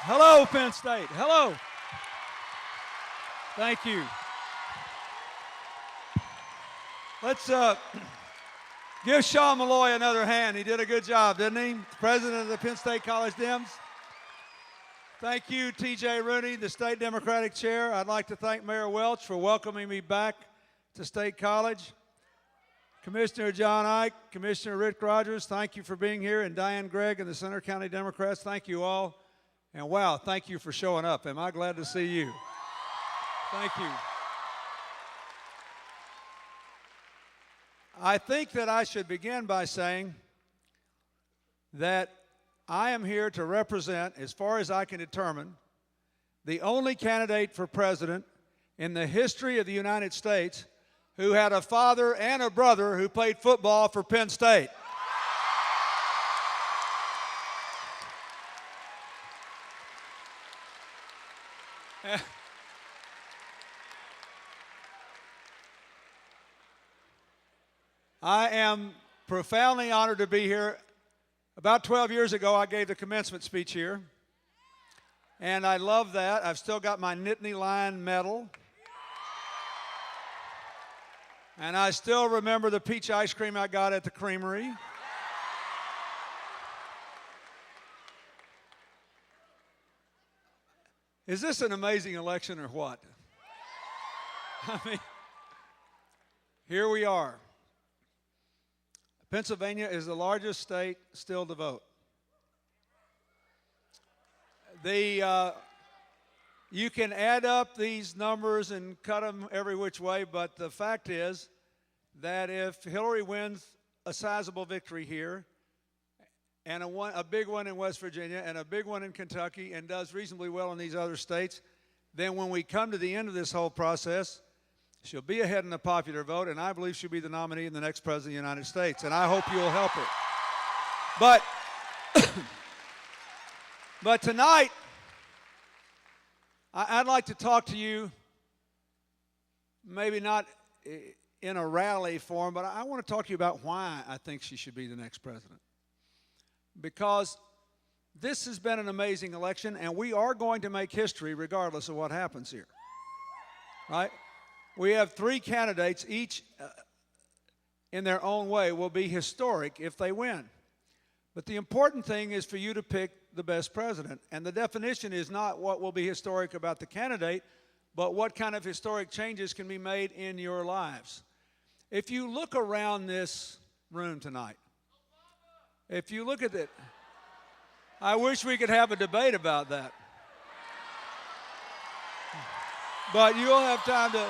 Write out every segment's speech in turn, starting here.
Hello, Penn State. Hello. Thank you. Let's give Sean Malloy another hand. He did a good job, didn't he? President of the Penn State College Dems. Thank you, T.J. Rooney, the State Democratic Chair. I'd like to thank Mayor Welch for welcoming me back to State College. Commissioner John Ike, Commissioner Rick Rogers, thank you for being here, and Diane Gregg and the Center County Democrats, thank you all. And wow, thank you for showing up. Am I glad to see you? Thank you. I think that I should begin by saying that I am here to represent, as far as I can determine, the only candidate for president in the history of the United States who had a father and a brother who played football for Penn State. I am profoundly honored to be here. About 12 years ago, I gave the commencement speech here, and I love that. I've still got my Nittany Lion medal, and I still remember the peach ice cream I got at the creamery. Is this an amazing election or what? I mean, here we are. Pennsylvania is the largest state still to vote. You can add up these numbers and cut them every which way, but the fact is that if Hillary wins a sizable victory here, and a big one in West Virginia, and a big one in Kentucky, and does reasonably well in these other states, then when we come to the end of this whole process, she'll be ahead in the popular vote, and I believe she'll be the nominee in the next president of the United States, and I hope you'll help her. But tonight, I'd like to talk to you, maybe not in a rally form, but I want to talk to you about why I think she should be the next president. Because this has been an amazing election, and we are going to make history regardless of what happens here, right? We have three candidates, each in their own way will be historic if they win. But the important thing is for you to pick the best president. And the definition is not what will be historic about the candidate, but what kind of historic changes can be made in your lives. If you look around this room tonight, if you look at it, I wish we could have a debate about that. But you'll have time to...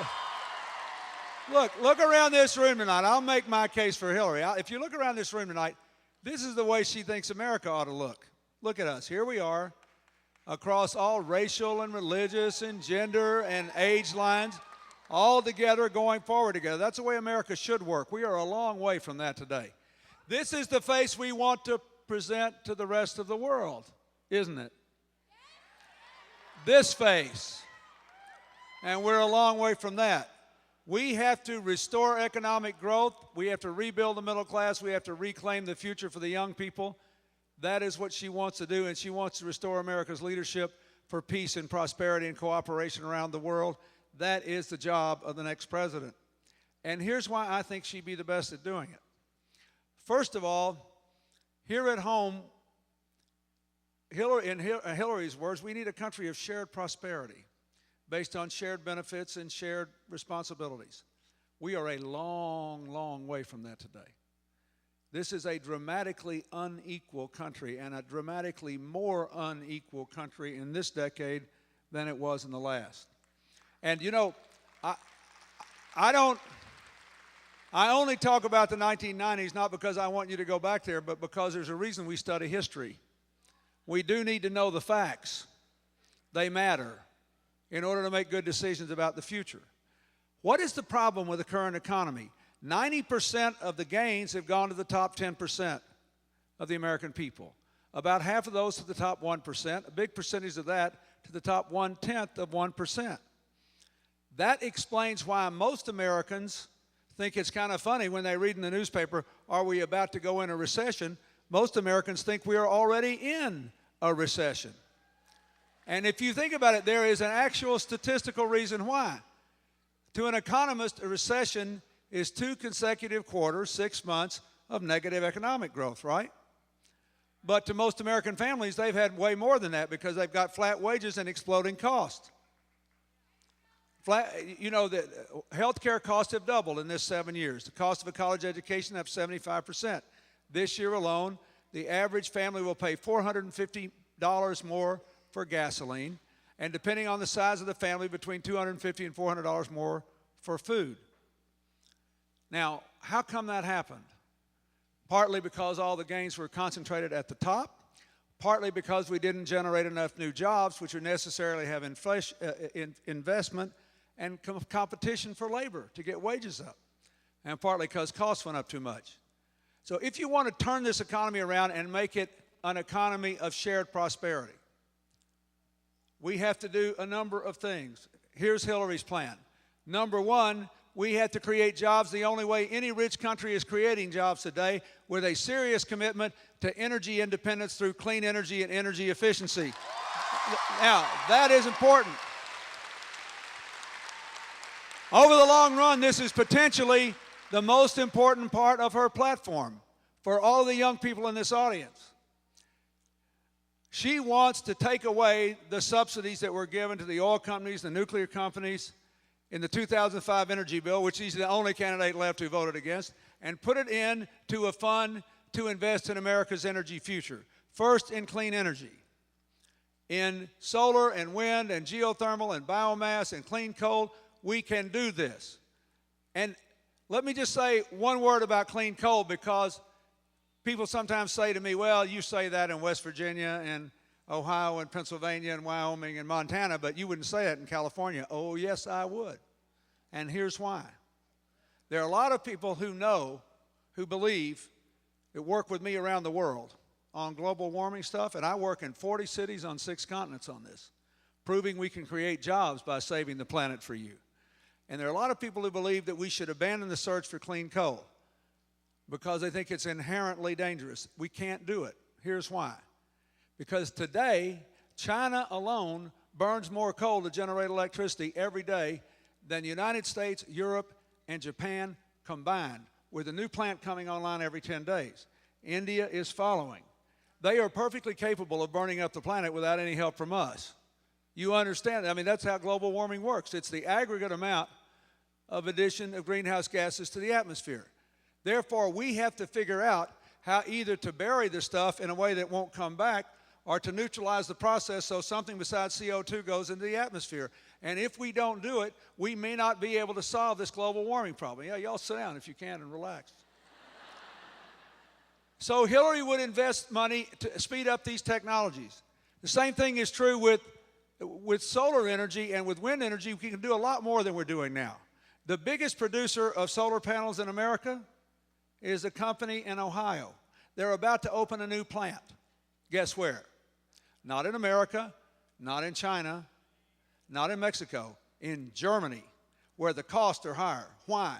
Look around this room tonight. I'll make my case for Hillary. If you look around this room tonight, this is the way she thinks America ought to look. Look at us. Here we are, across all racial and religious and gender and age lines, all together going forward together. That's the way America should work. We are a long way from that today. This is the face we want to present to the rest of the world, isn't it? This face. And we're a long way from that. We have to restore economic growth. We have to rebuild the middle class. We have to reclaim the future for the young people. That is what she wants to do, and she wants to restore America's leadership for peace and prosperity and cooperation around the world. That is the job of the next president. And here's why I think she'd be the best at doing it. First of all, here at home, in Hillary's words, we need a country of shared prosperity, based on shared benefits and shared responsibilities. We are a long, long way from that today. This is a dramatically unequal country, and a dramatically more unequal country in this decade than it was in the last. And you know, I only talk about the 1990s not because I want you to go back there, but because there's a reason we study history. We do need to know the facts. They matter in order to make good decisions about the future. What is the problem with the current economy? 90% of the gains have gone to the top 10% of the American people. About half of those to the top 1%, a big percentage of that to the top 1/10 of 1%. That explains why most Americans think it's kind of funny when they read in the newspaper, are we about to go in a recession? Most Americans think we are already in a recession. And if you think about it, there is an actual statistical reason why. To an economist, a recession is 2 consecutive quarters, 6 months of negative economic growth, right? But to most American families, they've had way more than that because they've got flat wages and exploding costs. You know, the healthcare costs have doubled in this 7 years. The cost of a college education up 75%. This year alone, the average family will pay $450 more for gasoline, and depending on the size of the family, between $250 and $400 more for food. Now, how come that happened? Partly because all the gains were concentrated at the top, partly because we didn't generate enough new jobs, which would necessarily have investment and competition for labor to get wages up, and partly because costs went up too much. So if you want to turn this economy around and make it an economy of shared prosperity, we have to do a number of things. Here's Hillary's plan. Number one, we have to create jobs the only way any rich country is creating jobs today, with a serious commitment to energy independence through clean energy and energy efficiency. Now, that is important. Over the long run, this is potentially the most important part of her platform for all the young people in this audience. She wants to take away the subsidies that were given to the oil companies, the nuclear companies in the 2005 energy bill, which she's the only candidate left who voted against, and put it into a fund to invest in America's energy future. First, in clean energy, in solar and wind and geothermal and biomass and clean coal. We can do this. And let me just say one word about clean coal, because people sometimes say to me, well, you say that in West Virginia and Ohio and Pennsylvania and Wyoming and Montana, but you wouldn't say it in California. Oh, yes, I would. And here's why. There are a lot of people who believe, that work with me around the world on global warming stuff, and I work in 40 cities on 6 continents on this, proving we can create jobs by saving the planet for you. And there are a lot of people who believe that we should abandon the search for clean coal because they think it's inherently dangerous. We can't do it. Here's why. Because today, China alone burns more coal to generate electricity every day than the United States, Europe, and Japan combined, with a new plant coming online every 10 days. India is following. They are perfectly capable of burning up the planet without any help from us. You understand? I mean, that's how global warming works. It's the aggregate amount of addition of greenhouse gases to the atmosphere. Therefore, we have to figure out how either to bury the stuff in a way that won't come back, or to neutralize the process so something besides CO2 goes into the atmosphere. And if we don't do it, we may not be able to solve this global warming problem. Yeah, y'all sit down if you can and relax. So Hillary would invest money to speed up these technologies. The same thing is true with solar energy and with wind energy. We can do a lot more than we're doing now. The biggest producer of solar panels in America is a company in Ohio. They're about to open a new plant. Guess where? Not in America, not in China, not in Mexico, in Germany, where the costs are higher. Why?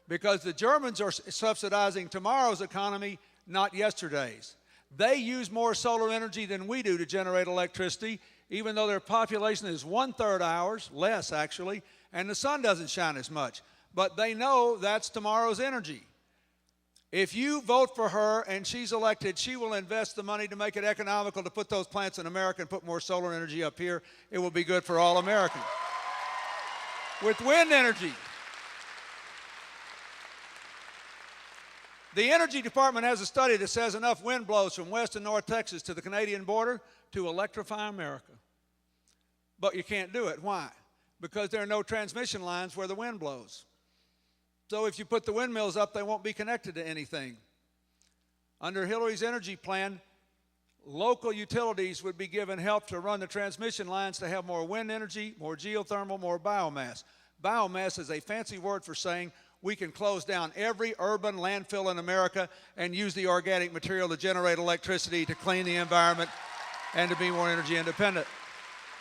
Because the Germans are subsidizing tomorrow's economy, not yesterday's. They use more solar energy than we do to generate electricity, even though their population is 1/3 ours, less actually, and the sun doesn't shine as much. But they know that's tomorrow's energy. If you vote for her and she's elected, she will invest the money to make it economical to put those plants in America and put more solar energy up here. It will be good for all Americans. With wind energy, the Energy Department has a study that says enough wind blows from West and North Texas to the Canadian border to electrify America. But you can't do it. Why? Because there are no transmission lines where the wind blows. So if you put the windmills up, they won't be connected to anything. Under Hillary's energy plan, local utilities would be given help to run the transmission lines to have more wind energy, more geothermal, more biomass. Biomass is a fancy word for saying we can close down every urban landfill in America and use the organic material to generate electricity, to clean the environment, and to be more energy independent.